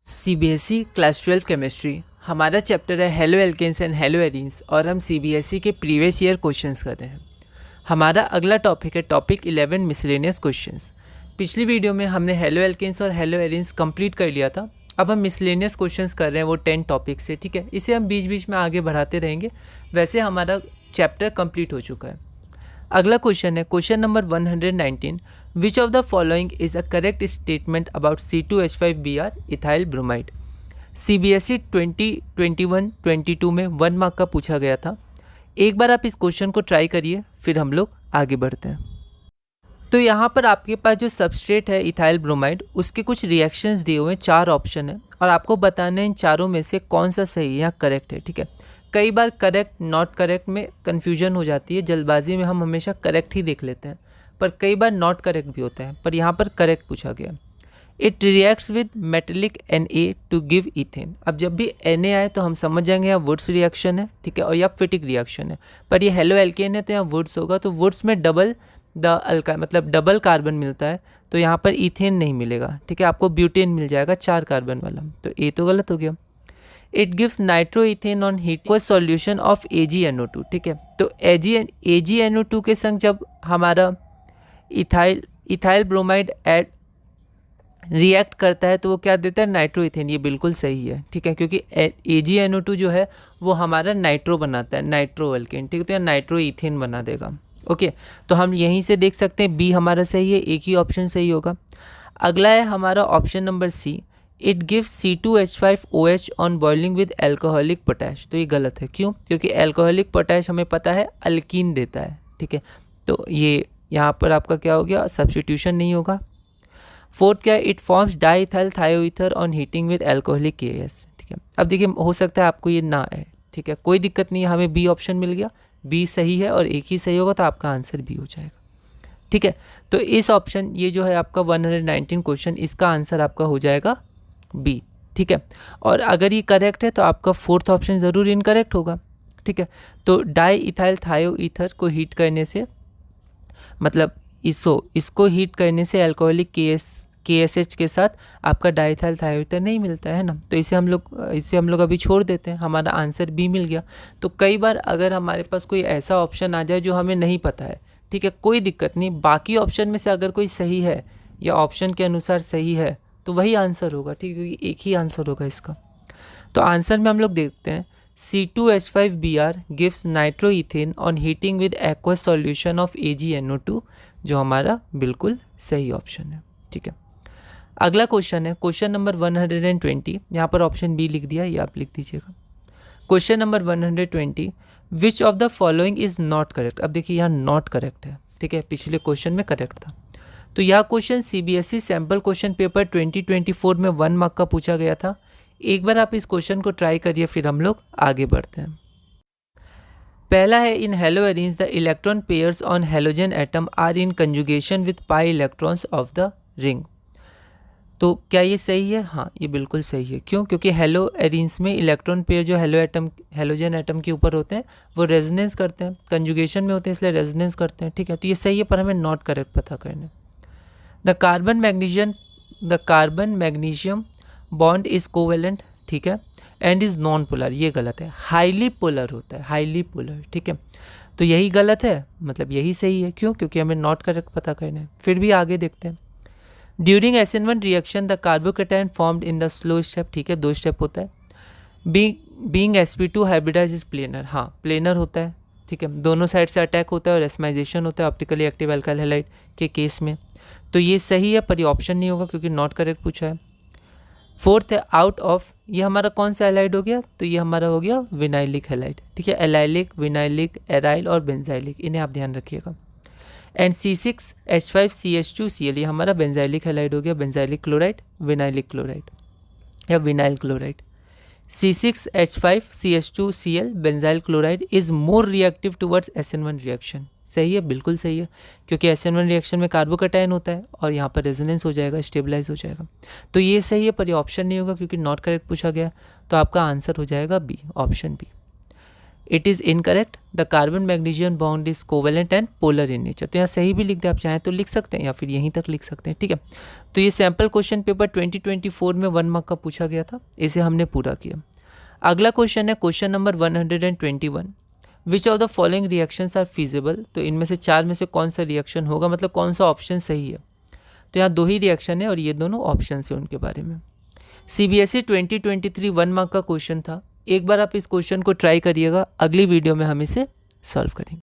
CBSE class 12 chemistry हमारा chapter है haloalkanes and haloarenes और हम सीबीएसई के प्रीवियस ईयर क्वेश्चंस कर रहे हैं। हमारा अगला टॉपिक है टॉपिक 11 मिसलेनियस क्वेश्चंस। पिछली वीडियो में हमने हेलो एल्केन्स और हेलो एरीन्स कंप्लीट कर लिया था। अब हम मिसलेनियस क्वेश्चंस कर रहे हैं वो 10 टॉपिक से, ठीक है। इसे हम बीच बीच में आगे बढ़ाते रहेंगे। वैसे हमारा चैप्टर कंप्लीट हो चुका है। अगला क्वेश्चन है question number 119। Which of the following is a correct statement about C2H5Br ethyl bromide. CBSE 2021-22 में 1 मार्क का पूछा गया था। एक बार आप इस क्वेश्चन को ट्राई करिए, फिर हम लोग आगे बढ़ते हैं। तो यहाँ पर आपके पास जो सबस्ट्रेट है इथाइल ब्रोमाइड, उसके कुछ रिएक्शंस दिए हुए हैं, 4 ऑप्शन है और आपको बताना है इन चारों में से कौन सा सही या करेक्ट है, ठीक है। कई बार करेक्ट नॉट करेक्ट में कन्फ्यूजन हो जाती है, जल्दबाजी में हम हमेशा करेक्ट ही देख लेते हैं, पर कई बार नॉट करेक्ट भी होता है, पर यहाँ पर करेक्ट पूछा गया। It reacts with metallic Na to give ethane. अब जब भी Na आए तो हम समझ जाएंगे यहाँ वुड्स रिएक्शन है, ठीक है, और या फिटिक रिएक्शन है। पर ये हेलो एल्केन है तो यहाँ वुड्स होगा, तो वुड्स में डबल द अल्का मतलब डबल कार्बन मिलता है, तो यहाँ पर इथेन नहीं मिलेगा, ठीक है। आपको ब्यूटेन मिल जाएगा 4 कार्बन वाला, तो ए तो गलत हो गया। It gives nitro ethane on heat को सॉल्यूशन ऑफ AgNO2, ठीक है। तो AgNO2 के संग जब हमारा इथाइल ब्रोमाइड एड रिएक्ट करता है तो वो क्या देता है, नाइट्रो इथेन। ये बिल्कुल सही है, ठीक है, क्योंकि AgNO2 जो है वो हमारा नाइट्रो बनाता है, नाइट्रो एल्केन, ठीक है, तो नाइट्रो इथेन बना देगा। ओके, तो हम यहीं से देख सकते हैं बी हमारा सही है, एक ही ऑप्शन सही होगा। अगला है हमारा option number C. It gives C2H5OH on boiling with alcoholic potash. तो ये गलत है, क्यों? क्योंकि एल्कोहलिक पोटैश हमें पता है अल्कीन देता है, ठीक है, तो ये यहाँ पर आपका क्या हो गया, सब्स्टिट्यूशन नहीं होगा। फोर्थ क्या है, it forms diethyl थायोईथर on heating with alcoholic KS, ठीक है। अब देखिए हो सकता है आपको ये ना है, ठीक है, कोई दिक्कत नहीं है, हमें बी ऑप्शन मिल गया, बी सही है और एक ही सही होगा तो आपका आंसर बी हो जाएगा, ठीक है। तो इस ऑप्शन ये जो है आपका 119 क्वेश्चन, इसका आंसर आपका हो जाएगा बी, ठीक है। और अगर ये करेक्ट है तो आपका फोर्थ ऑप्शन ज़रूर इनकरेक्ट होगा, ठीक है। तो डाई इथाइल थायोईथर को हीट करने से मतलब इसको हीट करने से एल्कोहलिक KSH के साथ आपका डाईथाइल थायोईथर नहीं मिलता है ना, तो इसे हम लोग अभी छोड़ देते हैं, हमारा आंसर बी मिल गया। तो कई बार अगर हमारे पास कोई ऐसा ऑप्शन आ जाए जो हमें नहीं पता है, ठीक है, कोई दिक्कत नहीं, बाकी ऑप्शन में से अगर कोई सही है या ऑप्शन के अनुसार सही है तो वही आंसर होगा, ठीक है, क्योंकि एक ही आंसर होगा इसका। तो आंसर में हम लोग देखते हैं C2H5Br gives nitroethane on heating with aqueous solution of AgNO2, जो हमारा बिल्कुल सही ऑप्शन है, ठीक है। अगला क्वेश्चन है क्वेश्चन नंबर 120। यहाँ पर ऑप्शन बी लिख दिया, ये आप लिख दीजिएगा। Question number 120, which of the following is not correct. अब देखिए यहाँ नॉट करेक्ट है, ठीक है, पिछले क्वेश्चन में करेक्ट था। तो यह question CBSE sample question paper 2024 में 1 मार्क का पूछा गया था। एक बार आप इस क्वेश्चन को ट्राई करिए, फिर हम लोग आगे बढ़ते हैं। पहला है in haloarenes the electron pairs on halogen atom are in conjugation with pi electrons of the ring. तो क्या ये सही है? हाँ, ये बिल्कुल सही है। क्यों? क्योंकि हेलो एरीन्स में इलेक्ट्रॉन पेयर जो हेलोजन एटम के ऊपर होते हैं वो रेजोनेंस करते हैं, कंजुगेशन में होते हैं, इसलिए रेजोनेंस करते हैं, ठीक है, तो ये सही है, पर हमें नॉट करेक्ट पता करना है। The carbon magnesium bond is covalent, ठीक है, एंड इज नॉन पोलर। ये गलत है, हाईली पोलर होता है, हाईली पोलर, ठीक है, तो यही गलत है, मतलब यही सही है। क्यों? क्योंकि हमें नॉट करेक्ट पता करना है। फिर भी आगे देखते हैं। During SN1 reaction the carbocation formed in the slow step, ठीक है, 2 स्टेप होता है। Being sp2 hybridise is planar, हाँ प्लेनर होता है, ठीक है, दोनों साइड से अटैक होता है और एस्माइजेशन होता है ऑप्टिकली एक्टिव एल्काइल हैलाइड के केस में, तो ये सही है, पर ये ऑप्शन नहीं होगा क्योंकि नॉट करेक्ट पूछा है। फोर्थ है आउट ऑफ, ये हमारा कौन सा हैलाइड हो गया, तो ये हमारा हो गया विनाइलिक हैलाइड, ठीक है, एलाइलिक, विनाइलिक, एराइल और बेंजाइलिक, इन्हें आप ध्यान रखिएगा। एंड C6H5CH2Cl, ये हमारा बेंजाइलिक हैलाइड हो गया, बेंजाइलिक क्लोराइड, विनाइलिक क्लोराइड या vinyl chloride. C6H5CH2Cl benzyl chloride is more reactive towards SN1 reaction. सही है, बिल्कुल सही है, क्योंकि SN1 रिएक्शन में कार्बोकेटायन होता है और यहाँ पर रेजोनेंस हो जाएगा, स्टेबलाइज हो जाएगा, तो ये सही है, पर ये ऑप्शन नहीं होगा क्योंकि नॉट करेक्ट पूछा गया, तो आपका आंसर हो जाएगा B, option B. It is incorrect, the carbon magnesium bond is covalent and polar in nature. तो यहाँ सही भी लिख दे, आप चाहें तो लिख सकते हैं या फिर यहीं तक लिख सकते हैं, ठीक है। तो ये सैम्पल क्वेश्चन पेपर 2024 में 1 मार्क का पूछा गया था, इसे हमने पूरा किया। अगला क्वेश्चन है question number 121, which of the following reactions are feasible. तो इनमें से 4 में से कौन सा रिएक्शन होगा, मतलब कौन सा ऑप्शन सही है। तो यहाँ 2 ही रिएक्शन है और ये दोनों ऑप्शन है उनके बारे में। CBSE 2023 1 मार्क का क्वेश्चन था। एक बार आप इस क्वेश्चन को ट्राई करिएगा, अगली वीडियो में हम इसे सॉल्व करेंगे।